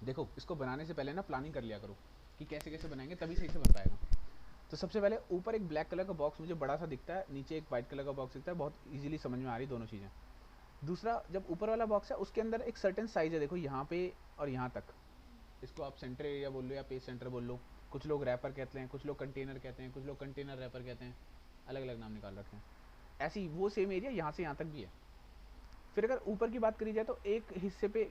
देखो इसको बनाने से पहले ना प्लानिंग कर लिया करो कि कैसे कैसे बनाएंगे, तभी सही से बन पाएगा। तो सबसे पहले ऊपर एक ब्लैक कलर का बॉक्स मुझे बड़ा सा दिखता है, नीचे एक वाइट कलर का बॉक्स दिखता है, बहुत इजीली समझ में आ रही दोनों चीज़ें। दूसरा, जब ऊपर वाला बॉक्स है उसके अंदर एक सर्टेन साइज है, देखो यहाँ पे और यहाँ तक। इसको आप सेंटर एरिया बोल लो या पेज सेंटर बोल लो, कुछ लोग रैपर कहते हैं, कुछ लोग कंटेनर कहते हैं, कुछ लोग कंटेनर रैपर कहते हैं, अलग अलग नाम निकाल रखे हैं। ऐसे ही वो सेम एरिया यहाँ से यहाँ तक भी है। फिर अगर ऊपर की बात करी जाए तो एक हिस्से पे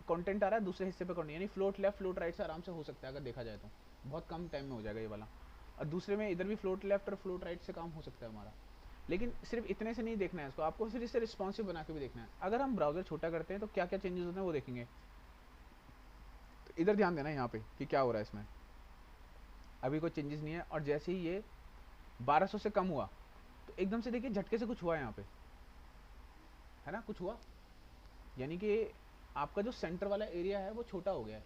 कंटेंट आ रहा है, दूसरे हिस्से पे कंटेंट, यानी फ्लोट लेफ्ट फ्लोट राइट से आराम से हो सकता है अगर देखा जाए तो, बहुत कम टाइम में हो जाएगा ये वाला। और दूसरे में इधर भी फ्लोट लेफ्ट और फ्लोट राइट से काम हो सकता है हमारा। लेकिन सिर्फ इतने से नहीं देखना है इसको, आपको फिर इसे रिस्पॉन्सिव बना के भी देखना है। अगर हम ब्राउजर छोटा करते हैं तो क्या क्या चेंजेस होते हैं वो देखेंगे। तो इधर ध्यान देना यहाँ पे कि क्या हो रहा है इसमें। अभी कोई चेंजेस नहीं है, और जैसे ही ये 1200 से कम हुआ तो एकदम से देखिए झटके से कुछ हुआ है यहाँ पे, है ना, कुछ हुआ। यानी कि आपका जो सेंटर वाला एरिया है वो छोटा हो गया है।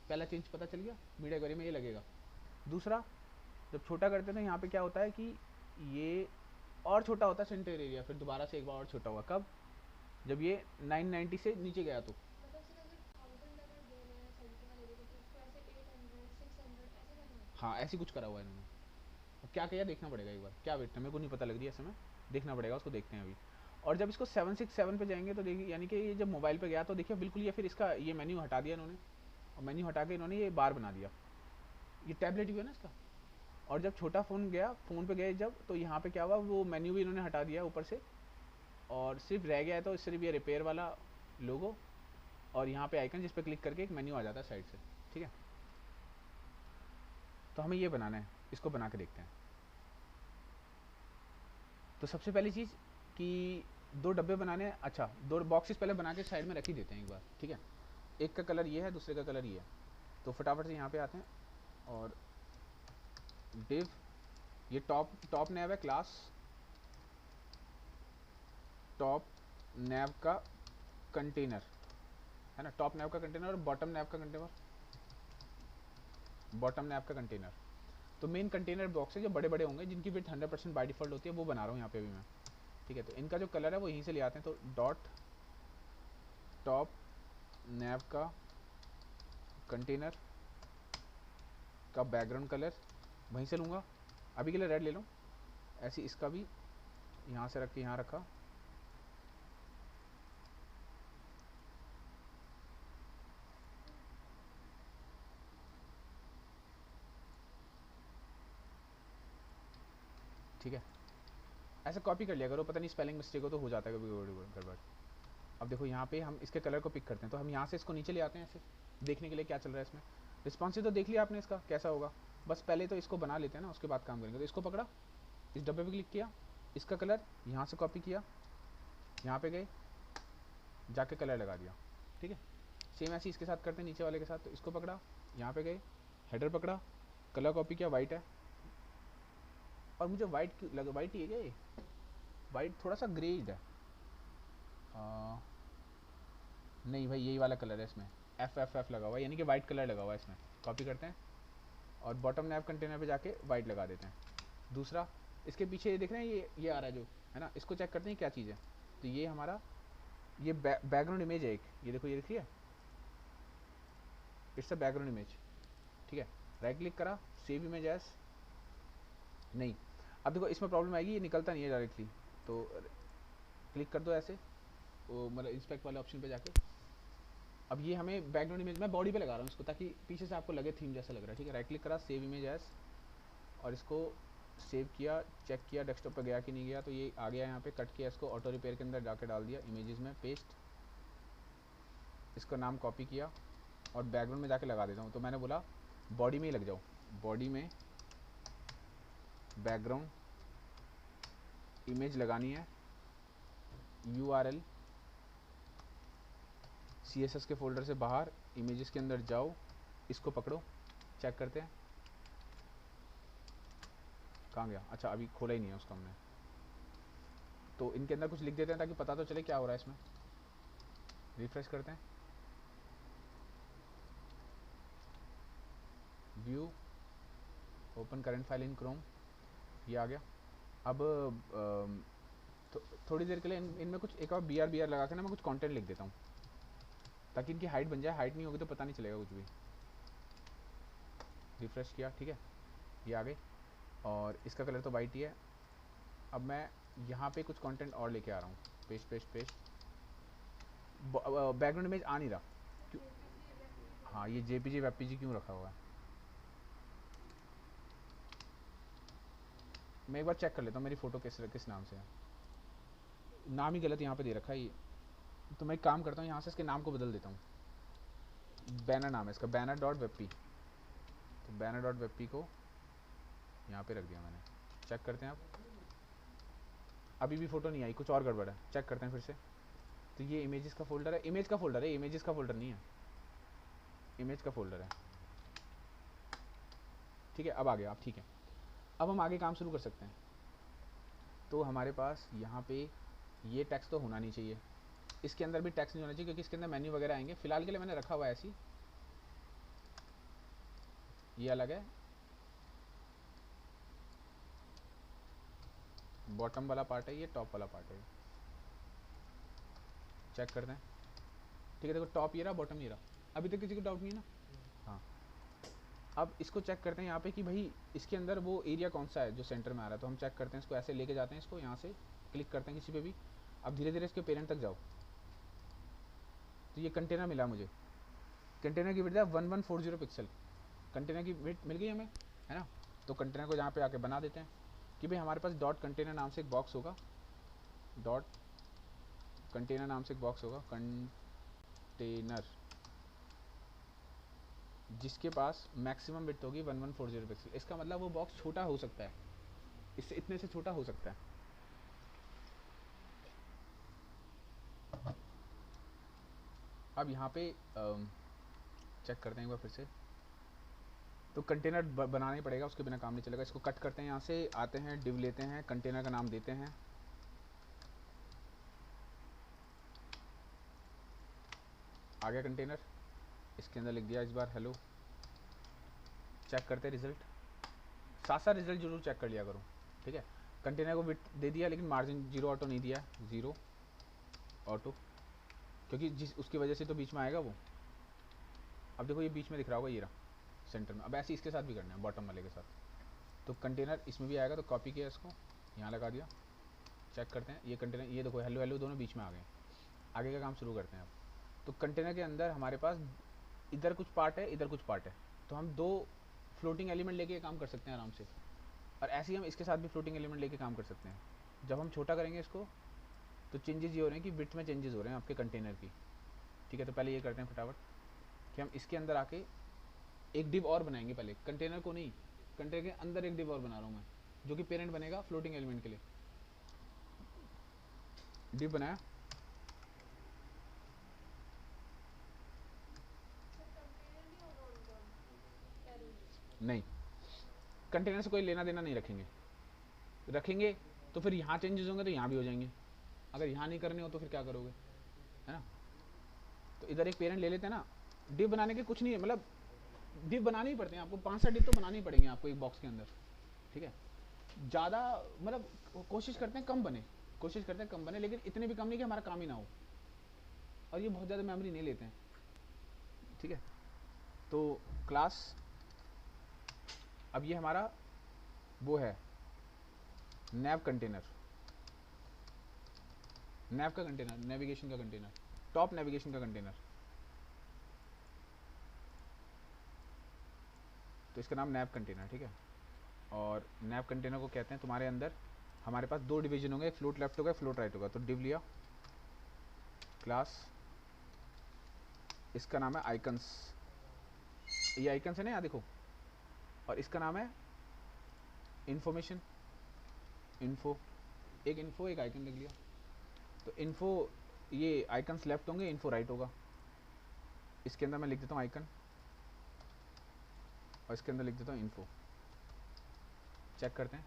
पहला चेंज पता चल गया, मीडिया क्वेरी में ये लगेगा। दूसरा, जब छोटा करते हैं तो यहाँ पे क्या होता है कि ये और छोटा होता है सेंटर एरिया, फिर दोबारा से एक बार और छोटा हुआ। कब? जब ये 990 से नीचे गया तो। मतलब सर अगर 1000 अगर दे रहे हैं सेंटर वाले एरिया को तो उसको ऐसे 800 600 ऐसे करना होता है। हाँ, ऐसी कुछ करा हुआ है इन्होंने। अब क्या किया देखना पड़ेगा एक बार, क्या वेट है, मेरे को नहीं पता लग रही है ऐसे में, देखना पड़ेगा उसको, देखते हैं अभी। और जब इसको 767 पे जाएंगे तो देखिए, यानी कि ये जब मोबाइल पे गया तो देखिए बिल्कुल ये फिर इसका ये मेन्यू हटा दिया इन्होंने, और मेन्यू हटा के इन्होंने ये बार बना दिया। ये टैबलेट भी है ना इसका। और जब छोटा फ़ोन गया, फ़ोन पे गए जब, तो यहाँ पे क्या हुआ, वो मेन्यू भी इन्होंने हटा दिया ऊपर से, और सिर्फ रह गया है तो सिर्फ ये रिपेयर वाला लोगो, और यहाँ पे आइकन जिस पे क्लिक करके एक मेन्यू आ जाता है साइड से। ठीक है, तो हमें ये बनाना है, इसको बना के देखते हैं। तो सबसे पहली चीज़ कि दो डब्बे बनाने हैं। अच्छा, दो बॉक्सेस पहले बना के साइड में रख ही देते हैं एक बार, ठीक है। एक का कलर ये है, दूसरे का कलर ये है। तो फटाफट से यहाँ पे आते हैं, और डिव, ये टॉप टॉप नैव है, क्लास टॉप नैव का कंटेनर, है ना, टॉप नैव का कंटेनर और बॉटम नैव का कंटेनर, बॉटम नैव का कंटेनर। तो मेन कंटेनर बॉक्स है जो बड़े बड़े होंगे, जिनकी विड्थ 100% बाई डिफॉल्ट होती है, वो बना रहा हूँ यहाँ पे अभी मैं। ठीक है, तो इनका जो कलर है वो यहीं से ले आते हैं। तो डॉट टॉप नैव का कंटेनर का बैकग्राउंड कलर वहीं से लूँगा, अभी के लिए रेड ले लूँ। ऐसे इसका भी यहाँ से रख के यहाँ रखा। ठीक है, ऐसे कॉपी कर लिया करो, पता नहीं स्पेलिंग मिस्टेक हो तो हो जाता है कभी गड़बड़। अब देखो यहाँ पे हम इसके कलर को पिक करते हैं, तो हम यहाँ से इसको नीचे ले आते हैं ऐसे, देखने के लिए क्या चल रहा है इसमें। रिस्पॉन्सिव तो देख लिया आपने इसका कैसा होगा, बस पहले तो इसको बना लेते हैं ना, उसके बाद काम करेंगे। तो इसको पकड़ा, इस डब्बे पे क्लिक किया, इसका कलर यहाँ से कॉपी किया, यहाँ पे गए, जाके कलर लगा दिया। ठीक है, सेम ऐसे इसके साथ करते हैं, नीचे वाले के साथ। तो इसको पकड़ा, यहाँ पे गए, हेडर पकड़ा, कलर कॉपी किया, वाइट है। और मुझे वाइट क्यों लगा, वाइट ही है क्या ये? वाइट थोड़ा सा ग्रेड है। नहीं भाई, यही वाला कलर है इसमें, एफ एफ एफ लगा हुआ है, यानी कि वाइट कलर लगा हुआ है इसमें। कॉपी करते हैं और बॉटम नैप कंटेनर पे जाके वाइट लगा देते हैं। दूसरा, इसके पीछे देख रहे हैं ये आ रहा है जो, है ना, इसको चेक करते हैं क्या चीज़ है। तो ये हमारा ये बैकग्राउंड इमेज है एक, ये देखो, ये दिख रही है, इट्स अ बैकग्राउंड इमेज। ठीक है, राइट क्लिक करा, सेव इमेज एज, नहीं, अब देखो इसमें प्रॉब्लम आएगी, ये निकलता नहीं है डायरेक्टली। तो क्लिक कर दो ऐसे, वो मतलब इंस्पेक्ट वाले ऑप्शन पे जाके। अब ये हमें बैकग्राउंड इमेज, मैं बॉडी पे लगा रहा हूँ इसको ताकि पीछे से आपको लगे थीम जैसा लग रहा है। ठीक है, राइट क्लिक करा, सेव इमेज एज, और इसको सेव किया, चेक किया डेस्कटॉप पे गया कि नहीं गया, तो ये आ गया यहाँ पे। कट किया इसको, ऑटो रिपेयर के अंदर जाके डाल दिया, इमेजेस में पेस्ट, इसका नाम कॉपी किया और बैकग्राउंड में जाके लगा देता हूँ। तो मैंने बोला बॉडी में ही लग जाओ, बॉडी में बैकग्राउंड इमेज लगानी है, URL CSS के फोल्डर से बाहर इमेजेस के अंदर जाओ, इसको पकड़ो, चेक करते हैं कहाँ गया। अच्छा, अभी खोला ही नहीं है उसको हमने। तो इनके अंदर कुछ लिख देते हैं ताकि पता तो चले क्या हो रहा है इसमें। रिफ्रेश करते हैं, view, open current file in Chrome, ये आ गया। अब थोड़ी देर के लिए इनमें कुछ एक और BR लगा के ना मैं कुछ कंटेंट लिख देता हूँ। ताकि इनकी हाइट बन जाए। हाइट नहीं होगी तो पता नहीं चलेगा कुछ भी। रिफ्रेश किया, ठीक है, ये आ गए। और इसका कलर तो वाइट ही है। अब मैं यहाँ पे कुछ कंटेंट और लेके आ रहा हूँ। Paste paste paste. Background image आ नहीं रहा तो क्यों? जेपीजी वेपीजी तो हाँ, नहीं ये है। जेपीजी वेपीजी क्यों रखा हुआ है? मैं एक बार चेक कर लेता हूँ मेरी फ़ोटो किस नाम से है। नाम ही गलत यहाँ पे दे रखा है ये। तो मैं एक काम करता हूँ, यहाँ से इसके नाम को बदल देता हूँ। बैनर नाम है इसका, बैनर डॉट वेबपी। तो बैनर डॉट वेबपी को यहाँ पे रख दिया मैंने। चेक करते हैं आप। अभी भी फ़ोटो नहीं आई, कुछ और गड़बड़ है। चेक करते हैं फिर से। तो ये इमेजेस का फोल्डर है, इमेज का फोल्डर है, इमेजेस का फोल्डर नहीं है, इमेज का फोल्डर है। ठीक है, अब आ गया, अब ठीक है। अब हम आगे काम शुरू कर सकते हैं। तो हमारे पास यहाँ पे ये टैक्स तो होना नहीं चाहिए, इसके अंदर भी टैक्स नहीं होना चाहिए क्योंकि इसके अंदर मेन्यू वगैरह आएंगे। फिलहाल के लिए मैंने रखा हुआ है ऐसी। ये अलग है, बॉटम वाला पार्ट है, ये टॉप वाला पार्ट है। चेक करते हैं। ठीक है, देखो टॉप ये रहा, बॉटम ये रहा। अभी तक किसी को डाउट नहीं है ना? हाँ। अब इसको चेक करते हैं यहाँ पे कि भाई इसके अंदर वो एरिया कौन सा है जो सेंटर में आ रहा है। तो हम चेक करते हैं, इसको ऐसे लेके जाते हैं, इसको यहाँ से क्लिक करते हैं किसी पे भी। अब धीरे धीरे इसके पेरेंट तक जाओ। तो ये कंटेनर मिला मुझे। कंटेनर की विड्थ है 1140 पिक्सल। कंटेनर की विड्थ मिल गई हमें, है ना? तो कंटेनर को यहाँ पे आके बना देते हैं कि भाई हमारे पास डॉट कंटेनर नाम से एक बॉक्स होगा। डॉट कंटेनर नाम से एक बॉक्स होगा, कंटेनर, जिसके पास मैक्सिमम विड्थ होगी 1140 पिक्सल। इसका मतलब वो बॉक्स छोटा हो सकता है, इससे इतने से छोटा हो सकता है। अब यहाँ पे चेक करते हैं एक बार फिर से। तो कंटेनर बनाना ही पड़ेगा, उसके बिना काम नहीं चलेगा। इसको कट करते हैं, यहाँ से आते हैं, डिव लेते हैं, कंटेनर का नाम देते हैं। आ गया कंटेनर, इसके अंदर लिख दिया इस बार हेलो। चेक करते हैं रिजल्ट, साथ साथ रिजल्ट जरूर चेक कर लिया करो, ठीक है? कंटेनर को विड्थ दे दिया लेकिन मार्जिन जीरो ऑटो नहीं दिया, जीरो ऑटो, क्योंकि जिस उसकी वजह से तो बीच में आएगा वो। अब देखो ये बीच में दिख रहा होगा, ये रहा सेंटर में। अब ऐसे इसके साथ भी करना है, बॉटम वाले के साथ। तो कंटेनर इसमें भी आएगा, तो कॉपी किया इसको, यहाँ लगा दिया। चेक करते हैं, ये कंटेनर, ये देखो हेलो हेलो दोनों बीच में आ गए। आगे का काम शुरू करते हैं अब। तो कंटेनर के अंदर हमारे पास इधर कुछ पार्ट है, इधर कुछ पार्ट है। तो हम दो फ्लोटिंग एलिमेंट लेके ये काम कर सकते हैं आराम से। और ऐसे ही हम इसके साथ भी फ्लोटिंग एलिमेंट लेके काम कर सकते हैं। जब हम छोटा करेंगे इसको, तो चेंजेस ये हो रहे हैं कि विड्थ में चेंजेस हो रहे हैं आपके कंटेनर की। ठीक है, तो पहले ये करते हैं फटाफट कि हम इसके अंदर आके एक डिव और बनाएंगे। पहले कंटेनर को नहीं, कंटेनर के अंदर एक डिव और बना रहा हूँ मैं, जो कि पेरेंट बनेगा फ्लोटिंग एलिमेंट के लिए। डिव बनाया, सर कंटेनर नहीं होगा उनका, पेरेंट। नहीं, कंटेनर से कोई लेना देना नहीं रखेंगे। रखेंगे तो फिर यहाँ चेंजेस होंगे तो यहाँ भी हो जाएंगे। अगर यहाँ नहीं करने हो तो फिर क्या करोगे, है ना? तो इधर एक पेरेंट ले लेते हैं ना। डिव बनाने के कुछ नहीं है, मतलब डिव बनाने ही पड़ते हैं आपको, 5-7 डिव तो बनाने ही पड़ेंगे आपको एक बॉक्स के अंदर, ठीक है? ज़्यादा मतलब कोशिश करते हैं कम बने, कोशिश करते हैं कम बने, लेकिन इतने भी कम नहीं कि हमारा काम ही ना हो। और ये बहुत ज़्यादा मेमोरी नहीं लेते हैं, ठीक है? तो क्लास, अब ये हमारा वो है नैव कंटेनर, नैव का कंटेनर, नेविगेशन का कंटेनर, टॉप नेविगेशन का कंटेनर। तो इसका नाम नैव कंटेनर, ठीक है? और नैव कंटेनर को कहते हैं तुम्हारे अंदर हमारे पास दो डिवीजन होंगे, एक फ्लोट लेफ्ट होगा, एक फ्लोट राइट होगा। तो डिव लिया, क्लास, इसका नाम है आइकन्स, ये आइकन्स है ना, यहाँ देखो। और इसका नाम है इन्फॉर्मेशन, इन्फो, एक इन्फो एक आइकन लिख लिया। तो इन्फो, ये आइकन्स लेफ्ट होंगे, इन्फो राइट होगा। इसके अंदर मैं लिख देता हूँ आइकन, और इसके अंदर लिख देता हूँ इन्फो। चेक करते हैं,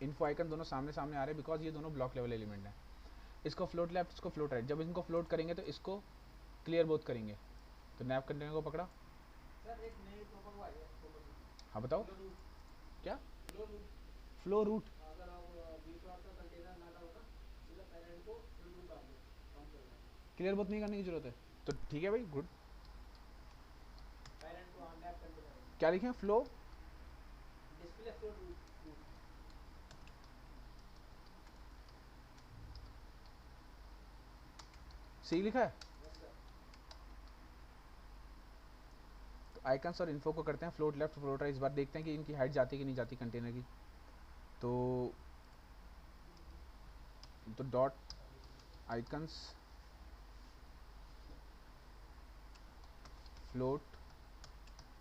इन्फो आइकन दोनों सामने सामने आ रहे हैं बिकॉज ये दोनों ब्लॉक लेवल एलिमेंट हैं। इसको फ्लोट लेफ्ट, इसको फ्लोट राइट। जब इनको फ्लोट करेंगे तो इसको क्लियर बोथ करेंगे। तो नैव कंटेनर को पकड़ा। सर एक नई टॉपिक आई है, टॉपिक हाँ बताओ फ्लो रूट। क्या? Flow root, flow root. अगर आप बीच में आपका कंटेनर ना डालो ना, सीधा पेरेंट को फ्लो रूट डाल दो, काम चल रहा है। क्लियर बहुत नहीं करने की जरूरत है, तो ठीक है भाई, good. Parent to nav container क्या लिखें? फ्लो डिस्प्ले फ्लो रूट सी लिखा है। Yes sir. तो आइकन्स और इन्फो को करते हैं फ्लोट लेफ्ट फ्लोट राइट। इस बार देखते हैं कि इनकी हाइट जाती है कि नहीं जाती कंटेनर की। तो dot icons float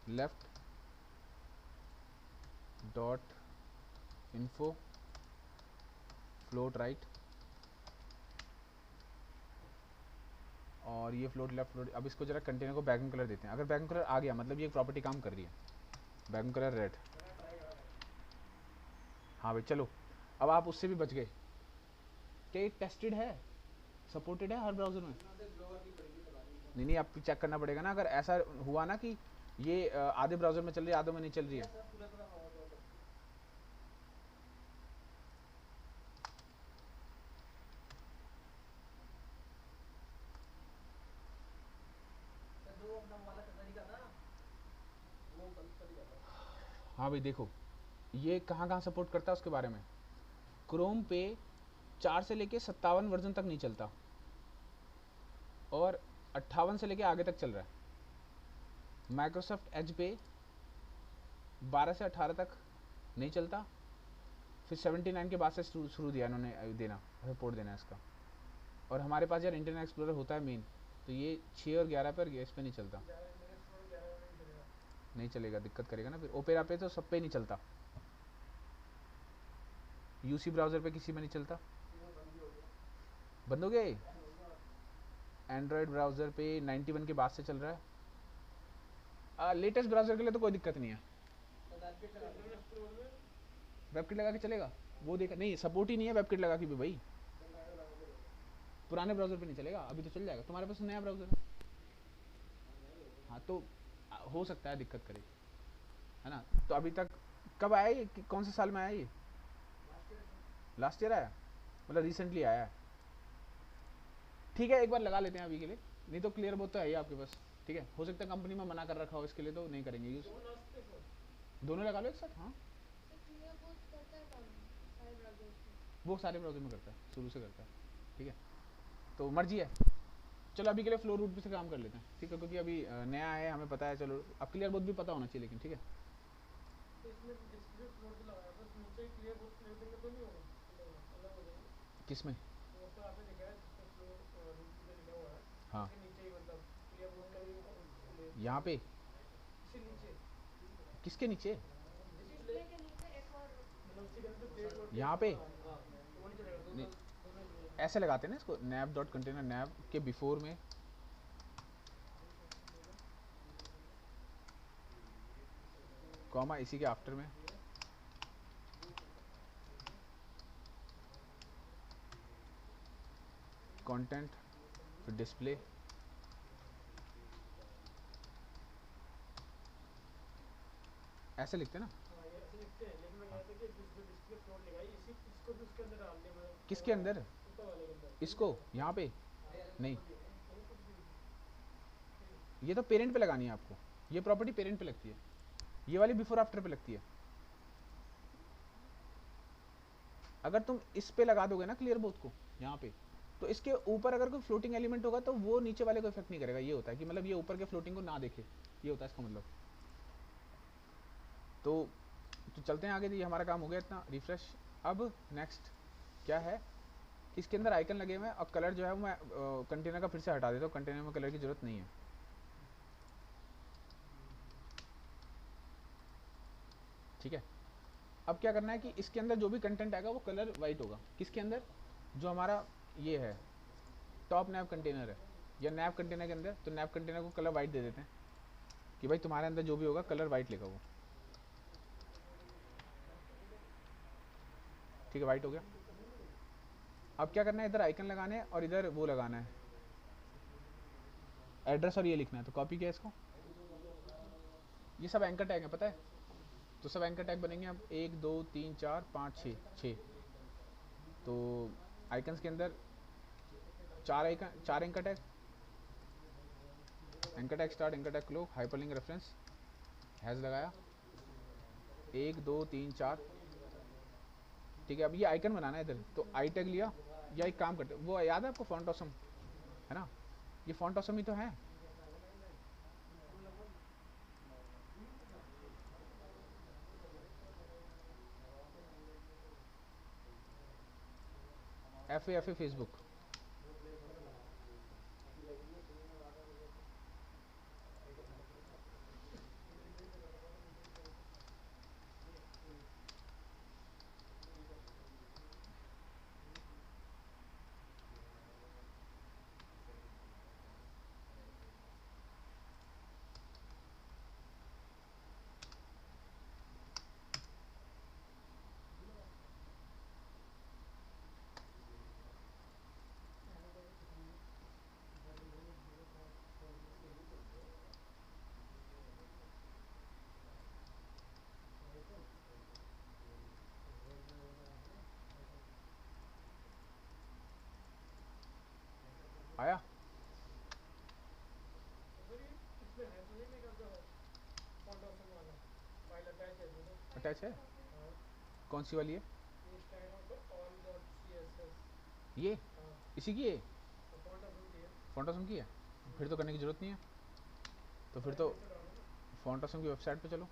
left dot info float right, और ये फ्लोट लेफ्ट फ्लोट। अब इसको जरा कंटेनर को बैकग्राउंड कलर देते हैं। अगर बैकग्राउंड कलर आ गया मतलब ये प्रॉपर्टी काम कर रही है। Background colour red. मैंने ट्राई करा भाई। हाँ भाई चलो, अब आप उससे भी बच गए। क्या ये टेस्टेड है, सपोर्टेड है हर ब्राउज़र में? इसमें से ग्लोवर की पड़ेगी चलानी है। नहीं नहीं, आप चेक करना पड़ेगा ना। अगर ऐसा हुआ ना कि ये आधे ब्राउज़र में चल रही है आधे में नहीं चल रही यस है। सर, पूरा पूरा फॉरवर्ड कर दो। सर जो अपना वाला तरीका था वो गलत तरीका था। हाँ भाई देखो, ये कहाँ कहाँ सपोर्ट करता है उसके बारे में। क्रोम पे 4 से लेके 57 वर्जन तक नहीं चलता, और 58 से लेके आगे तक चल रहा है। माइक्रोसॉफ्ट एज पे 12 से 18 तक नहीं चलता, फिर 79 के बाद से शुरू दिया इन्होंने देना, सपोर्ट देना इसका। और हमारे पास यार इंटरनेट एक्सप्लोरर होता है मेन, तो ये 6 और 11 पर इस पे नहीं चलता। 11 इंटरनेट एक्सप्लोरर 11 में नहीं चलेगा। नहीं चलेगा, दिक्कत करेगा ना। फिर ओपेरा पे तो सब पे नहीं चलता, यूसी ब्राउज़र पे किसी में नहीं चलता। ये बंद भी हो गया। बंद हो गया ये। बैन हो गया। एंड्रॉयड ब्राउज़र पे 91 के बाद से चल रहा है। लेटेस्ट ब्राउज़र के लिए तो कोई दिक्कत नहीं है, तो वेबकिट लगा दो। इंटरनेट एक्सप्लोरर में वेबकिट लगा के चलेगा। वो देखा नहीं, सपोर्ट ही नहीं है वेबकिट लगा के भी भाई। चल रहा है, लगा दो। पुराने ब्राउज़र पे नहीं चलेगा, अभी तो चल जाएगा। तुम्हारे पास नया ब्राउज़र है। नहीं होगा। हाँ तो हो सकता है दिक्कत करे, है ना। तो अभी तक कब आया ये, कौन से साल में आया ये? Last year sir. Last year आया, मतलब रिसेंटली आया है। ठीक है, एक बार लगा लेते हैं अभी के लिए, नहीं तो क्लियर बोर्ड तो है ही आपके पास। ठीक है, हो सकता है कंपनी में मना कर रखा हो इसके लिए, तो नहीं करेंगे यूज़। वो लास्ट पे सर। दोनों लगा लो एक साथ। हाँ, तो क्लियर बहुत करता है काम सारे ब्राउज़र्स में। वो सारे ब्राउज़र में करता है, शुरू से करता है। ठीक है, तो मर्जी है। चलो अभी के लिए फ्लो रूट पे से काम कर लेते हैं, ठीक है, क्योंकि अभी नया है, हमें पता है। चलो अब क्लियर बोर्ड भी पता होना चाहिए लेकिन, ठीक है। तो इसमें डिस्प्ले फ्लोर जो लगाया बस नीचे क्लियर बोर्ड क्लियर देंगे तो नहीं होगा, अलग हो जाएगा। किस में? वो ऊपर आपने लिखा है डिस्प्ले फ्लोर रूट पे लिखा हुआ है, हाँ, उसके नीचे ही मतलब क्लियर बोर्ड का भी ले यहाँ पे। इससे नीचे किसके नीचे? डिस्प्ले डिस्प्ले के नीचे एक और मतलब उसी के अंदर प्लेट बोर्ड यहाँ पे हाँ तो वो नहीं चलेगा। नहीं, दोनों दोनों ही ऐसे लगाते हैं ना इसको, नैप डॉट कंटेनर नैप के बिफोर में कॉमा, इसी के आफ्टर में कंटेंट, फिर डिस्प्ले। ऐसे लिखते हैं ना। हाँ ये ऐसे लिखते हैं, लेकिन मैं कह रहा था कि जो डिस्प्ले फ्लोर लगाई इसी इसको भी उसके अंदर डाल दें, मतलब किसके अंदर? ऊपर वाले के अंदर। इसको यहाँ पे? हाँ नहीं, नहीं कुछ भी ये तो पेरेंट पे लगानी है आपको। ये प्रॉपर्टी पेरेंट पे लगती है, ये वाली बिफोर आफ्टर पे लगती है। अगर तुम इस पे लगा दोगे ना क्लियर बोथ को यहाँ पे, तो इसके ऊपर अगर कोई फ्लोटिंग एलिमेंट होगा तो वो नीचे वाले को इफेक्ट नहीं करेगा। ये होता है कि मतलब ये ऊपर के फ्लोटिंग को ना देखे, ये होता है इसका मतलब। तो चलते हैं आगे। ये हमारा काम हो गया इतना, रिफ्रेश। अब नेक्स्ट क्या है, इसके अंदर आइकन लगे हुए हैं। अब कलर जो है वो मैं कंटेनर का फिर से हटा देता हूँ, कंटेनर में कलर की जरूरत नहीं है। ठीक है, अब क्या करना है कि इसके अंदर जो भी कंटेंट आएगा वो कलर वाइट होगा। किसके अंदर? जो हमारा ये है टॉप नैप कंटेनर है, या नैप कंटेनर के अंदर, तो नैप कंटेनर को कलर वाइट दे देते हैं कि भाई तुम्हारे अंदर जो भी होगा कलर वाइट लिखा वो। ठीक है, वाइट हो गया। अब क्या करना है, इधर आइकन लगाने हैं और इधर वो लगाना है एड्रेस, और ये लिखना है। तो कॉपी किया इसको, ये सब एंकर टैग है पता है, तो सब एंकर टैग बनेंगे। अब 1 2 3 4 5 6 6। तो आइकन्स के अंदर चार anchor tag, anchor tag start, anchor tag close, hyperlink reference has लगाया, 1 2 3 4। ठीक है, अब ये आइकन बनाना है इधर, तो आई टैग लिया, या एक काम करते, वो याद है आपको फॉन्ट ऑसम, है ना, ये फॉन्ट ऑसम ही तो है। एफ ए फेसबुक, आया सर ये इसमें है तो नहीं मेरा जो फॉन्ट ऑप्शन वाला फाइल अटैच है दोनों। अटैच है, हाँ कौन सी वाली है, ये style of all dot CSS. ये हाँ इसी की है, तो फॉन्ट ऑप्शन की है। फॉन्ट ऑसम की है, फिर तो करने की जरूरत नहीं है, तो फिर तो फाइल पे डालो ना। फॉन्ट ऑसम की वेबसाइट पे चलो।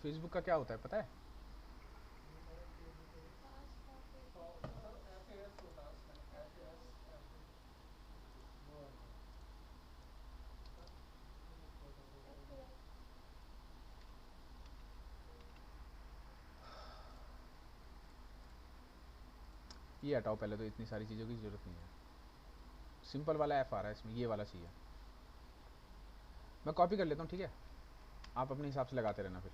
फेसबुक का क्या होता है पता है, फास्ट टॉपिक सर एफएएस होता है उसमें, एफएएस वो है। एफ ये हटाओ पहले, तो इतनी सारी चीज़ों की ज़रूरत नहीं है, सिंपल वाला ऐप आ रहा है इसमें, ये वाला चाहिए। मैं कॉपी कर लेता हूँ, ठीक है, आप अपने हिसाब से लगाते रहना, फिर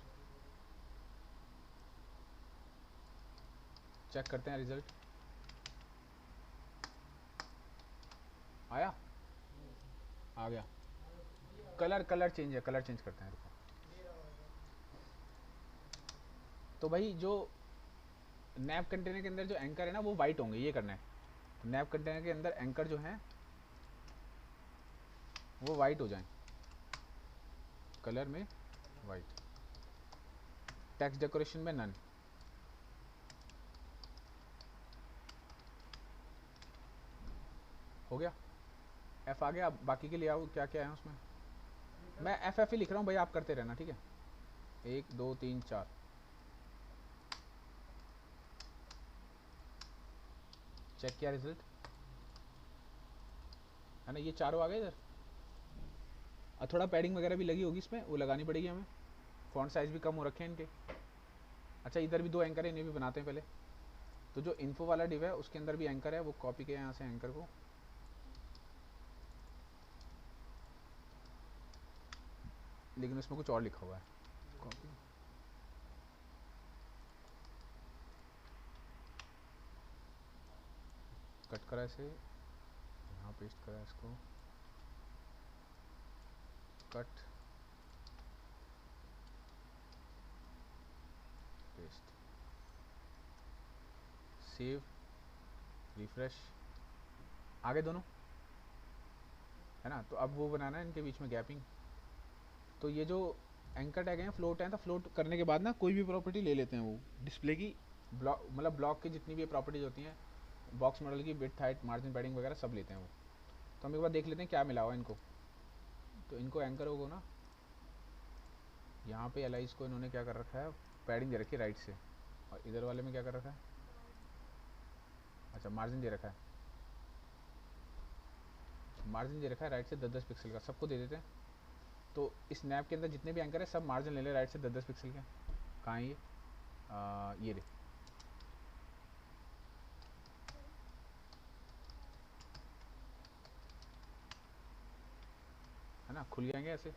चेक करते हैं रिजल्ट। आया, आ गया, कलर कलर चेंज है, कलर चेंज करते हैं, रुको। तो भाई जो नैप कंटेनर के अंदर जो एंकर है ना वो वाइट होंगे, ये करना है, तो नैप कंटेनर के अंदर एंकर जो हैं वो वाइट हो जाएं, कलर में वाइट, टेक्स्ट डेकोरेशन में नन। हो गया, एफ आ गया, अब बाकी के लिए आओ, क्या क्या है उसमें, मैं एफ एफ ही लिख रहा हूँ भाई, आप करते रहना, ठीक है, 1 2 3 4। चेक किया रिजल्ट, है ना, ये चारों आ गए इधर। और थोड़ा पैडिंग वगैरह भी लगी होगी इसमें, वो लगानी पड़ेगी हमें, फॉन्ट साइज भी कम हो रखे हैं इनके। अच्छा, इधर भी 2 एंकर है, इन्हें भी बनाते हैं पहले। तो जो इन्फो वाला डिव है उसके अंदर भी एंकर है, वो कॉपी किया यहाँ से एंकर को, लेकिन उसमें कुछ और लिखा हुआ है, कॉपी, कट करा इसे, यहाँ पेस्ट करा इसको, कट पेस्ट, सेव, रिफ्रेश, आगे दोनों, है ना। तो अब वो बनाना है इनके बीच में गैपिंग। तो ये जो एंकर टैग हैं फ्लोट हैं, तो फ्लोट करने के बाद ना कोई भी प्रॉपर्टी ले लेते हैं वो डिस्प्ले की, ब्लॉक मतलब ब्लॉक की जितनी भी प्रॉपर्टीज होती हैं, बॉक्स मॉडल की, बिट हाइट, मार्जिन, पैडिंग वगैरह सब लेते हैं वो। तो हम एक बार देख लेते हैं क्या मिला हुआ इनको। तो इनको एंकर होगा ना, यहाँ पे एलाइज को इन्होंने क्या कर रखा है, पैडिंग दे रखी है राइट से, और इधर वाले में क्या कर रखा है, अच्छा मार्जिन दे रखा है, मार्जिन दे रखा है राइट से 10-10 पिक्सल का, सबको दे देते हैं। तो इस नैप के अंदर जितने भी एंकर है सब मार्जिन ले ले राइट से 10-10 पिक्सल के। कहाँ है ये रे, है ना, खुल जाएंगे ऐसे।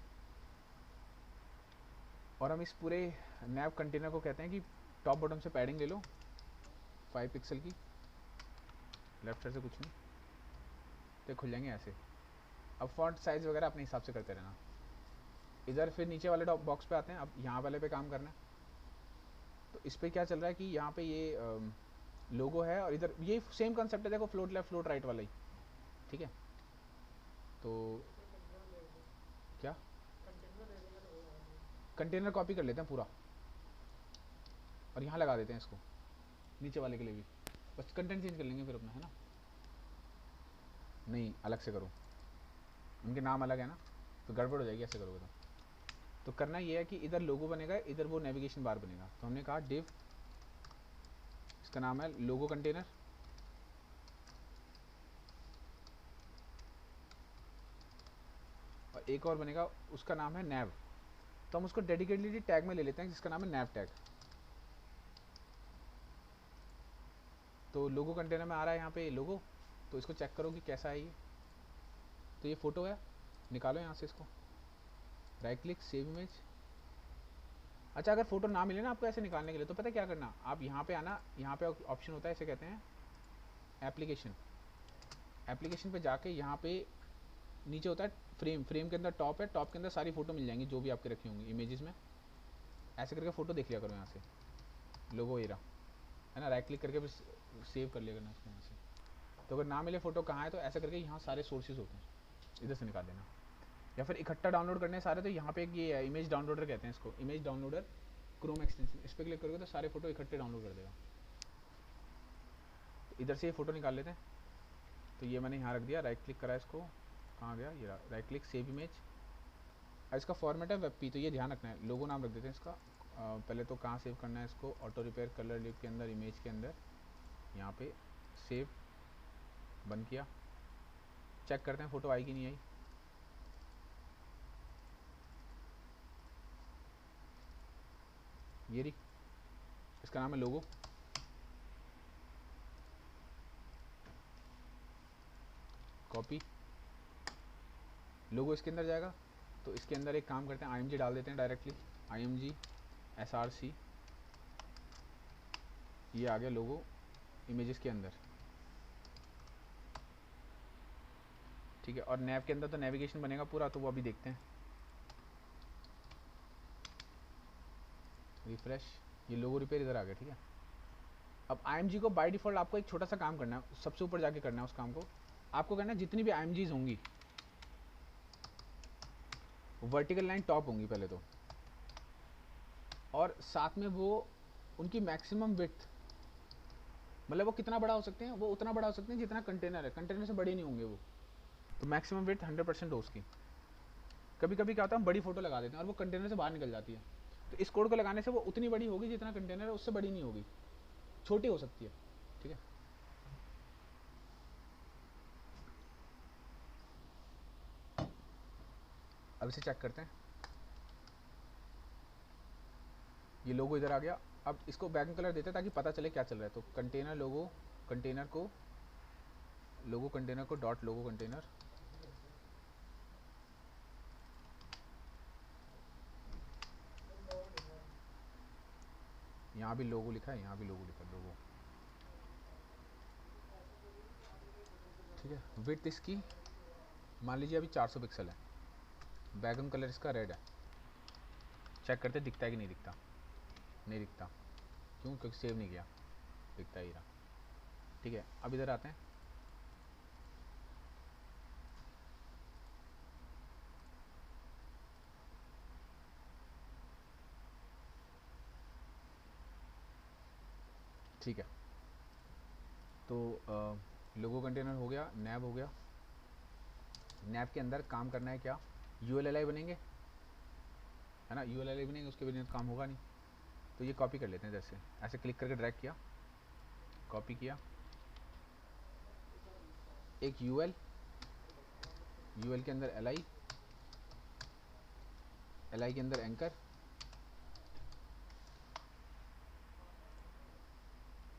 और हम इस पूरे नैप कंटेनर को कहते हैं कि टॉप बॉटम से पैडिंग ले लो 5 पिक्सल की, लेफ्ट साइड से कुछ नहीं, तो खुल जाएंगे ऐसे। अब फॉन्ट साइज़ वगैरह अपने हिसाब से करते रहना। इधर फिर नीचे वाले बॉक्स पे आते हैं, अब यहाँ वाले पे काम करना है। तो इस पे क्या चल रहा है कि यहाँ पे ये लोगो है और इधर ये सेम कंसेप्ट है, देखो फ्लोट लेफ्ट फ्लोट राइट वाला ही, ठीक है। तो इसमें कंटेनर ले लेंगे, क्या कंटेनर ले लेंगे तो हो जाएगा। कंटेनर कॉपी कर लेते हैं पूरा और यहाँ लगा देते हैं इसको, नीचे वाले के लिए भी, बस कंटेंट चेंज कर लेंगे फिर अपना, है ना। नहीं अलग से करो, उनके नाम अलग है ना, तो गड़बड़ हो जाएगी ऐसे करोगे तो करना ये है कि इधर लोगो बनेगा, इधर वो नेविगेशन बार बनेगा। तो हमने कहा डिव, इसका नाम है लोगो कंटेनर, और एक और बनेगा उसका नाम है नैव। तो हम उसको डेडिकेटली टैग में ले लेते हैं जिसका नाम है नैव टैग। तो लोगो कंटेनर में आ रहा है यहाँ पे लोगो, तो इसको चेक करो कि कैसा है ये। तो ये फोटो है, निकालो यहाँ से इसको, राइट क्लिक सेव इमेज। अच्छा अगर फोटो ना मिले ना आपको ऐसे निकालने के लिए, तो पता है क्या करना, आप यहाँ पे आना, यहाँ पे ऑप्शन होता है, इसे कहते हैं एप्लीकेशन। एप्लीकेशन पे जाके यहाँ पे नीचे होता है फ्रेम, फ्रेम के अंदर टॉप है, टॉप के अंदर सारी फोटो मिल जाएंगी जो भी आपके रखी होंगी इमेजेस में। ऐसे करके फ़ोटो देख लिया करो यहाँ से, लोगो एरा है ना, राइट क्लिक करके फिर सेव कर लिया करना इसको यहाँ से। तो अगर ना मिले फ़ोटो कहाँ है, तो ऐसा करके यहाँ सारे सोर्सेज होते हैं, इधर से निकाल देना। या फिर इकट्ठा डाउनलोड करने सारे, तो यहाँ पे एक ये है इमेज डाउनलोडर कहते हैं इसको, इमेज डाउनलोडर क्रोम एक्सटेंशन, इस पर क्लिक करोगे तो सारे फोटो इकट्ठे डाउनलोड कर देगा। तो इधर से ये फ़ोटो निकाल लेते हैं। तो ये मैंने यहाँ रख दिया, राइट क्लिक करा इसको, कहाँ गया ये, राइट क्लिक सेव इमेज। और इसका फॉर्मेट है वेब पी, तो ये ध्यान रखना है, लोगो नाम रख देते हैं इसका। पहले तो कहाँ सेव करना है इसको, ऑटो रिपेयर कलर लिप के अंदर, इमेज के अंदर, यहाँ पे सेव, बंद किया। चेक करते हैं फ़ोटो आई कि नहीं आई। ये रही, इसका नाम है लोगो। कॉपी, लोगो इसके अंदर जाएगा। तो इसके अंदर एक काम करते हैं, IMG डाल देते हैं डायरेक्टली, IMG SRC, ये आ गया लोगो इमेजेस के अंदर, ठीक है। और नैव के अंदर तो नेविगेशन बनेगा पूरा, तो वो अभी देखते हैं। रिफ्रेश, ये लोगो रिपेयर इधर आ गया, ठीक है। अब IMG को बाय डिफ़ॉल्ट आपको एक छोटा सा काम करना है, सबसे ऊपर जाके करना है उस काम को। आपको करना है जितनी भी IMGs होंगी, वर्टिकल लाइन टॉप होंगी पहले तो, और साथ में वो उनकी मैक्सिमम विड्थ, मतलब वो कितना बड़ा हो सकते हैं, वो उतना बड़ा हो सकते हैं जितना कंटेनर है, कंटेनर से बड़े नहीं होंगे वो। तो मैक्सिमम विड्थ 100% हो उसकी। कभी कभी क्या होता है, हम बड़ी फोटो लगा देते हैं और वो कंटेनर से बाहर निकल जाती है। तो इस कोड को लगाने से वो उतनी बड़ी होगी जितना कंटेनर है, उससे बड़ी नहीं होगी, छोटी हो सकती है, ठीक है। अब इसे चेक करते हैं, ये लोगो इधर आ गया। अब इसको बैकग्राउंड कलर देते हैं ताकि पता चले क्या चल रहा है। तो कंटेनर लोगो, कंटेनर को लोगो, कंटेनर को डॉट लोगो कंटेनर, यहाँ भी लोगो लिखा है, यहाँ भी लोगो लिखा है, लोगो, ठीक है। विड्थ इसकी मान लीजिए अभी 400 पिक्सल है, बैकग्राउंड कलर इसका रेड है। चेक करते दिखता है कि नहीं दिखता, नहीं दिखता, क्यों, क्योंकि सेव नहीं किया, दिखता ही रहा, ठीक है। अब इधर आते हैं, ठीक है। तो लोगो कंटेनर हो गया, नैब हो गया। नैब के अंदर काम करना है क्या, ULLI बनेंगे, है ना, ULLI बनेंगे, उसके बिना काम होगा नहीं। तो ये कॉपी कर लेते हैं, जैसे ऐसे क्लिक करके ड्रैग किया, कॉपी किया, एक UL, UL के अंदर LI, LI के अंदर एंकर,